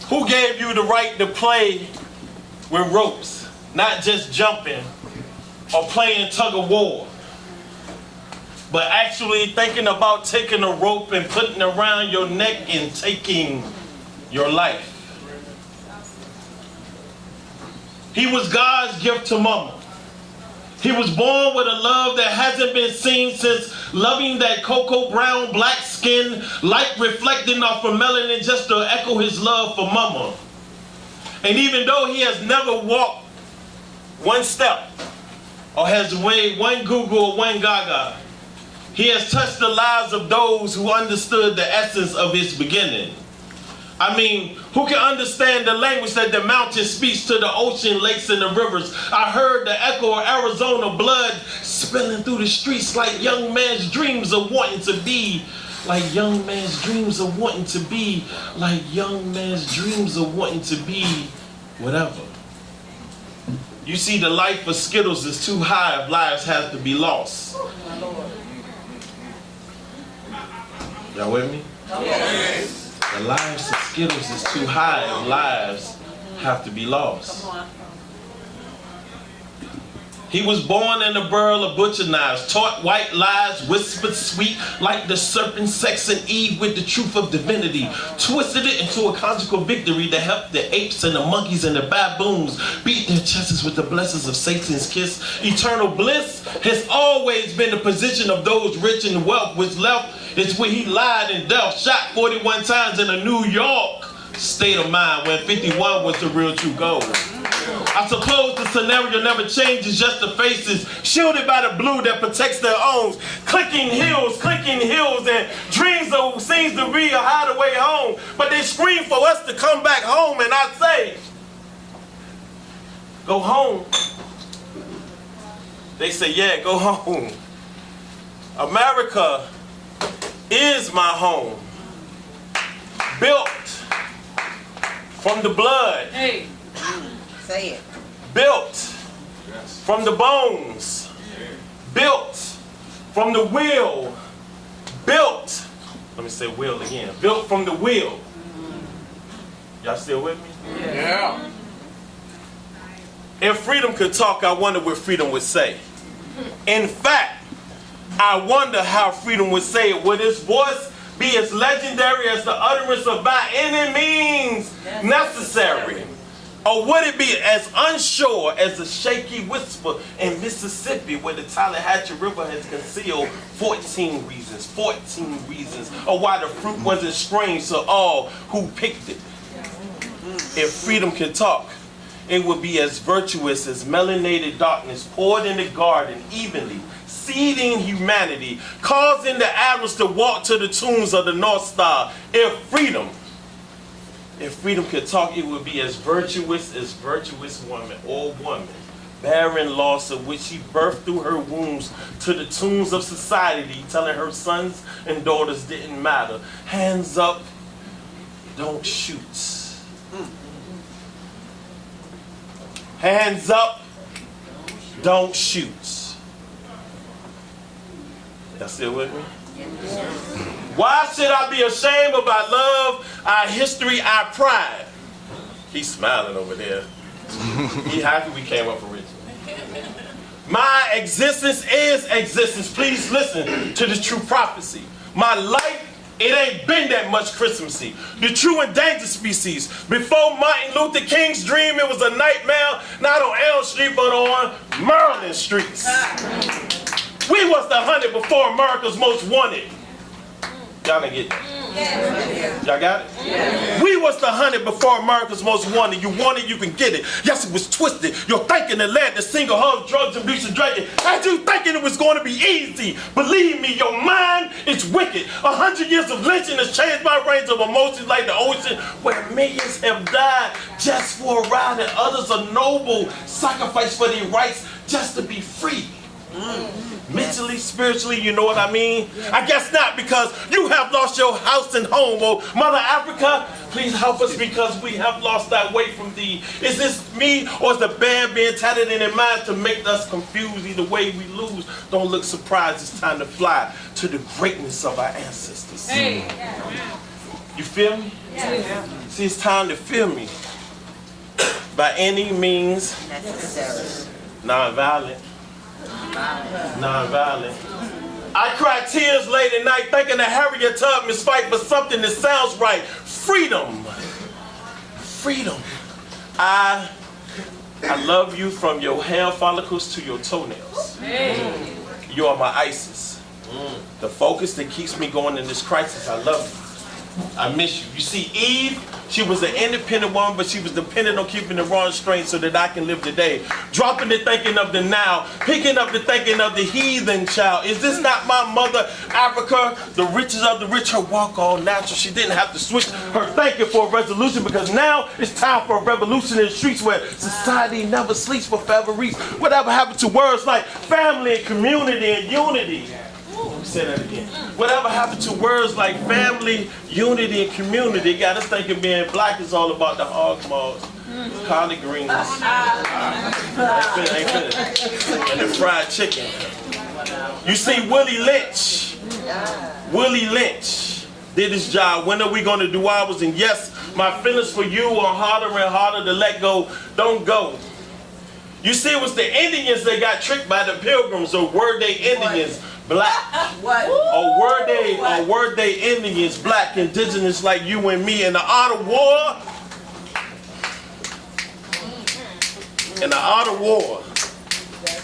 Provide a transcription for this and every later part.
Who gave you the right to play with ropes, not just jumping or playing tug of war, but actually thinking about taking a rope and putting it around your neck and taking your life? He was God's gift to mama. He was born with a love that hasn't been seen since loving that cocoa brown black skin, light reflecting off of melanin just to echo his love for mama. And even though he has never walked one step or has weighed one Google or one Gaga, he has touched the lives of those who understood the essence of his beginning. I mean, who can understand the language that the mountain speaks to the ocean, lakes, and the rivers? I heard the echo of Arizona blood spilling through the streets like young man's dreams of wanting to be, like young man's dreams of wanting to be, like young man's dreams of wanting to be whatever. You see, the life of Skittles is too high if lives have to be lost. Y'all with me? Yes. The lives of Skittles is too high if lives have to be lost. He was born in a burl of butcher knives, taught white lies, whispered sweet like the serpent sex and Eve with the truth of divinity, twisted it into a conjugal victory to help the apes and the monkeys and the baboons beat their chests with the blessings of Satan's kiss. Eternal bliss has always been the position of those rich in wealth, which left is where he lied and death, shot 41 times in a New York state of mind when 51 was the real true goal. I suppose the scenario never changes, just the faces shielded by the blue that protects their own. Clicking hills, and dreams of seems to be a hideaway home. But they scream for us to come back home, and I say, go home. They say, yeah, go home. America is my home, built from the blood. Hey, say it. Built from the bones, built from the will, built, let me say will again, built from the will. Y'all still with me? Yeah. If freedom could talk, I wonder what freedom would say. In fact, I wonder how freedom would say it. Would its voice be as legendary as the utterance of by any means necessary? Or would it be as unsure as the shaky whisper in Mississippi where the Tallahatchie River has concealed 14 reasons, or why the fruit wasn't strange to all who picked it? If freedom could talk, it would be as virtuous as melanated darkness poured in the garden evenly, seeding humanity, causing the atoms to walk to the tunes of the North Star. If freedom could talk, it would be as virtuous woman or woman, bearing loss of which she birthed through her wombs to the tunes of society, telling her sons and daughters didn't matter. Hands up, don't shoot. Hands up, don't shoot. Y'all still with me? Why should I be ashamed of our love, our history, our pride? He's smiling over there. He happy we came up originally. My existence is existence. Please listen to the true prophecy. My life, it ain't been that much Christmassy. The true endangered species. Before Martin Luther King's dream, it was a nightmare, not on Elm Street, but on Maryland streets. We was the 100 before America's most wanted. Y'all didn't get that? Y'all got it? Yeah. We was the 100 before America's most wanted. You want it, you can get it. Yes, it was twisted. Your thinking that led to single hug, drugs, and abuse and drinking. Had you thinking it was going to be easy? Believe me, your mind is wicked. 100 years of lynching has changed my range of emotions like the ocean, where millions have died just for a ride, and others are noble, sacrifice for their rights just to be free. Mentally, spiritually, you know what I mean? I guess not, because you have lost your house and home. Oh, Mother Africa, please help us, because we have lost our way from thee. Is this me, or is the band being tatted in their minds to make us confused? Either way we lose. Don't look surprised. It's time to fly to the greatness of our ancestors. Hey. You feel me? See, it's time to feel me. By any means Necessary. non-violent. Non-violent. I cry tears late at night thinking that Harriet Tubman's fight for something that sounds right. Freedom. Freedom. I love you from your hair follicles to your toenails. You are my ISIS. The focus that keeps me going in this crisis. I love you. I miss you. You see, Eve, she was an independent woman, but she was dependent on keeping the wrong strength so that I can live today. Dropping the thinking of the now, picking up the thinking of the heathen child. Is this not my mother, Africa? The riches of the rich, her walk all natural. She didn't have to switch her thinking for a resolution because now it's time for a revolution in the streets where society never sleeps for forever reach. Whatever happened to words like family and community and unity? Let me say that again. Whatever happened to words like family, unity, and community? Got us thinking being black is all about the hog maws, collard greens, and the fried chicken. You see, Willie Lynch did his job. When are we going to do ours? And yes, my feelings for you are harder and harder to let go. Don't go. You see, it was the Indians that got tricked by the Pilgrims, or were they Indians? Black. What? Or were they Indians, black, indigenous like you and me? In the art of war,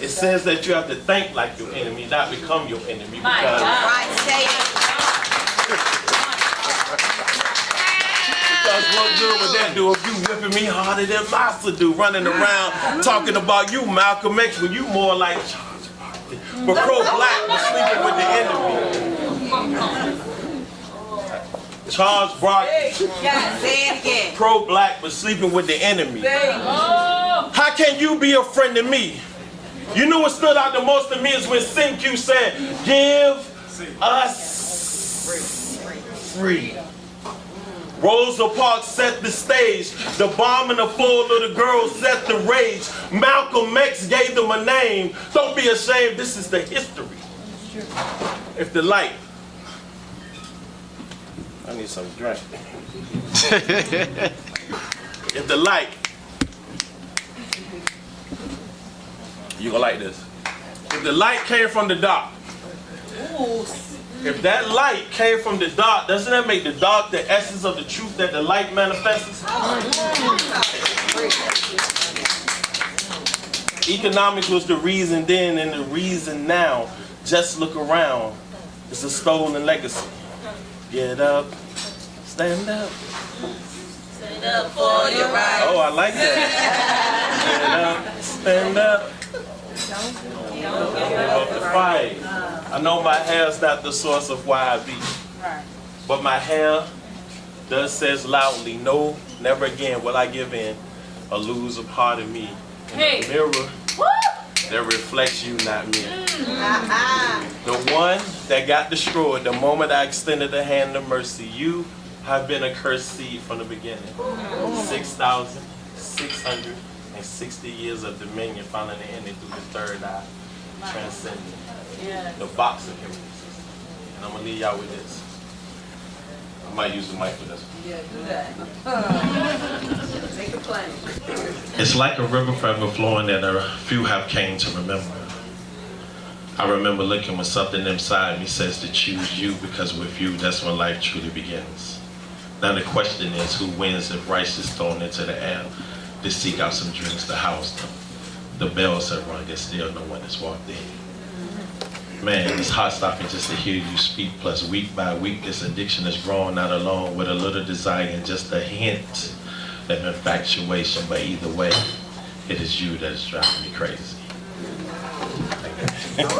it says that you have to think like your enemy, not become your enemy. Because what good would that do if you whipping me harder than Massa do, running around talking about you, Malcolm X, when you more like but pro-black was sleeping with the enemy. Charles Barkley. Say it again. Pro-black was sleeping with the enemy. How can you be a friend to me? You know what stood out the most to me is when Q said, "Give us free." Rosa Parks set the stage. The bomb and the four little girls set the rage. Malcolm X gave them a name. Don't be ashamed, this is the history. If the light, I need some drink. If the light, you gonna like this. If the light came from the dark, if that light came from the dark, doesn't that make the dark the essence of the truth that the light manifests? Economics was the reason then and the reason now. Just look around. It's a stolen legacy. Get up, stand up. Stand up for your rights. Oh, I like that. Get up, stand up. Don't give up the fight. I know my hair's not the source of why I beat, but my hair does says loudly, no, never again will I give in or lose a part of me. In the mirror that reflects you, not me. The one that got destroyed the moment I extended a hand of mercy. You have been a cursed seed from the beginning. 6,660 years of dominion finally ending through the third eye. Transcendent. The box of humans. And I'm going to leave y'all with this. I might use the mic for this one. Yeah, do that. Make a plan. It's like a river forever flowing that a few have came to remember. I remember looking when something inside me says to choose you, because with you, that's when life truly begins. Now the question is, who wins if rice is thrown into the air to seek out some drinks to house them? The bells have rung and still no one has walked in. Man, it's heart stopping just to hear you speak. Plus, week by week, this addiction is growing out alone with a little desire and just a hint of infatuation. But either way, it is you that is driving me crazy. Thank you.